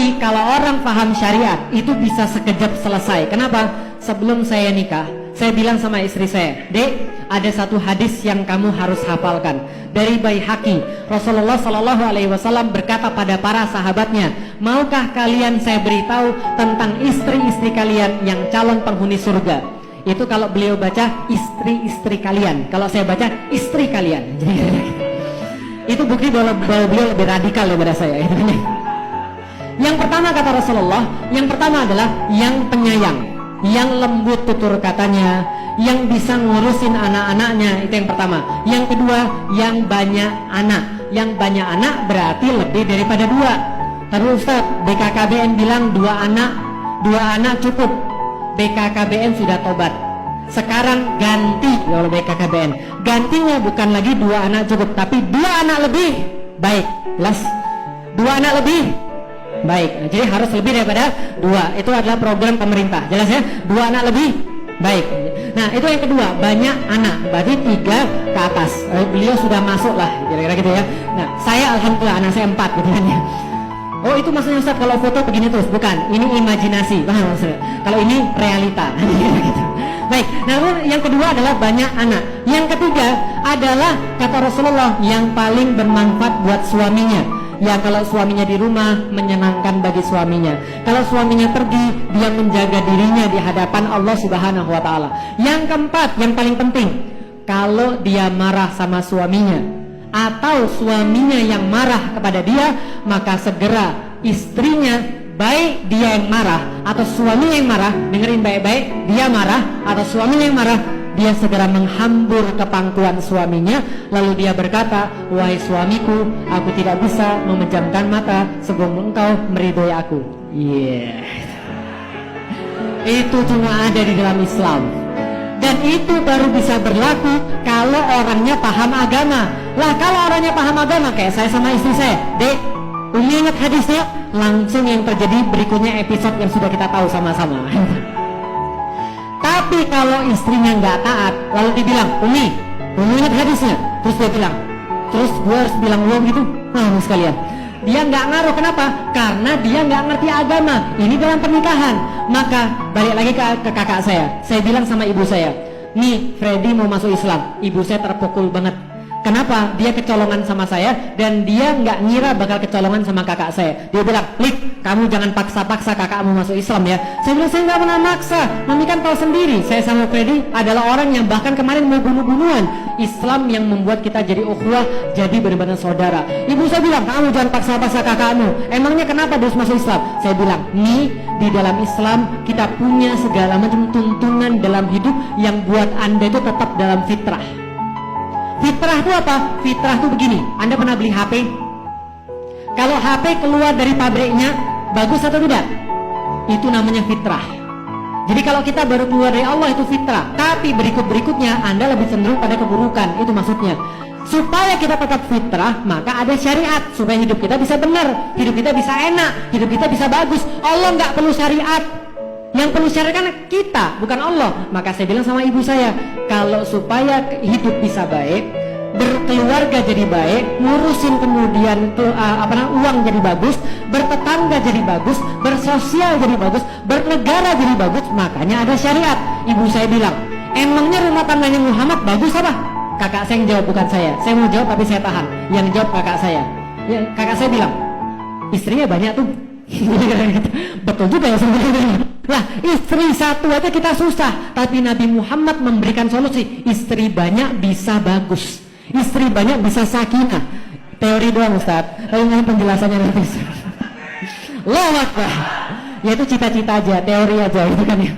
Tapi kalau orang paham syariat itu bisa sekejap selesai. Kenapa? Sebelum saya nikah, saya bilang sama istri saya, Dek, ada satu hadis yang kamu harus hafalkan dari Baihaqi. Rasulullah Shallallahu Alaihi Wasallam berkata pada para sahabatnya, maukah kalian saya beritahu tentang istri-istri kalian yang calon penghuni surga? Itu kalau beliau baca istri-istri kalian, kalau saya baca istri kalian. Itu bukti bahwa beliau lebih radikal daripada saya. Yang pertama kata Rasulullah, yang pertama adalah yang penyayang, yang lembut tutur katanya, yang bisa ngurusin anak-anaknya, itu yang pertama. Yang kedua, yang banyak anak. Yang banyak anak berarti lebih daripada 2. Terus Ustaz, BKKBN bilang 2 anak cukup. BKKBN sudah tobat. Sekarang ganti oleh BKKBN. Gantinya bukan lagi 2 anak cukup, tapi 2 anak lebih baik. Jelas? 2 anak lebih baik. Nah, jadi harus lebih daripada 2. Itu adalah program pemerintah. Jelas ya? 2 anak lebih baik. Nah, itu yang kedua, banyak anak. Berarti 3 ke atas. Beliau sudah masuk lah, kira-kira gitu ya. Nah, saya alhamdulillah anak saya 4 gitu kan ya. Oh, itu maksudnya Ustaz kalau foto begini terus? Bukan, ini imajinasi. Paham maksudnya? Kalau ini realita. Gitu. Baik, nah yang kedua adalah banyak anak. Yang ketiga adalah kata Rasulullah yang paling bermanfaat buat suaminya. Ya, kalau suaminya di rumah, menyenangkan bagi suaminya. Kalau suaminya pergi, dia menjaga dirinya di hadapan Allah Subhanahu wa Ta'ala. Yang keempat, yang paling penting, kalau dia marah sama suaminya atau suaminya yang marah kepada dia, maka segera istrinya, baik dia yang marah atau suaminya yang marah, dengerin baik-baik, dia marah atau suaminya yang marah, dia segera menghambur ke pangkuan suaminya, lalu dia berkata, wahai suamiku, aku tidak bisa memejamkan mata sebelum engkau meridhoi aku. Itu cuma ada di dalam Islam. Dan itu baru bisa berlaku kalau orangnya paham agama. Lah kalau orangnya paham agama, kayak saya sama istri saya, Dek, Umi ingat hadisnya, langsung yang terjadi berikutnya episode yang sudah kita tahu sama-sama. Tapi kalau istrinya nggak taat, lalu dibilang, Umi ingat hadisnya, terus dia bilang, terus gue harus bilang wow gitu, sekalian. Dia nggak ngaruh, kenapa? Karena dia nggak ngerti agama. Ini dalam pernikahan. Maka balik lagi ke kakak saya bilang sama ibu saya, nih Freddy mau masuk Islam. Ibu saya terpukul banget. Kenapa? Dia kecolongan sama saya dan dia nggak ngira bakal kecolongan sama kakak saya. Dia bilang, Lik, kamu jangan paksa-paksa kakakmu masuk Islam ya. Saya bilang, saya nggak pernah maksa. Mami kan tahu sendiri, saya sama Freddy adalah orang yang bahkan kemarin mau bunuh-bunuhan. Islam yang membuat kita jadi ukhuwah, jadi benar-benar saudara. Ibu saya bilang, kamu jangan paksa-paksa kakakmu. Emangnya kenapa harus masuk Islam? Saya bilang, nih di dalam Islam kita punya segala macam tuntunan dalam hidup yang buat Anda itu tetap dalam fitrah. Fitrah itu apa? Fitrah itu begini, Anda pernah beli HP? Kalau HP keluar dari pabriknya, bagus atau tidak? Itu namanya fitrah. Jadi kalau kita baru keluar dari Allah itu fitrah. Tapi berikutnya Anda lebih cenderung pada keburukan. Itu maksudnya. Supaya kita tetap fitrah, maka ada syariat. Supaya hidup kita bisa benar, hidup kita bisa enak, hidup kita bisa bagus. Allah nggak perlu syariat. Yang perlu syariat kan kita, bukan Allah. Maka saya bilang sama ibu saya, kalau supaya hidup bisa baik, berkeluarga jadi baik, ngurusin kemudian uang jadi bagus, bertetangga jadi bagus, bersosial jadi bagus, bernegara jadi bagus, makanya ada syariat. Ibu saya bilang, emangnya rumah tangganya Muhammad bagus apa? Kakak saya yang jawab, bukan saya. Saya mau jawab tapi saya tahan. Yang jawab kakak saya. Ya, kakak saya bilang, istrinya banyak tuh. Betul juga ya sebenarnya. Lah, istri satu aja kita susah, tapi Nabi Muhammad memberikan solusi. Istri banyak bisa bagus, istri banyak bisa sakinah. Teori doang Ustaz, lalu penjelasannya nanti. Allahu Akbar. Ya itu cita-cita aja, teori aja gitu kan ya.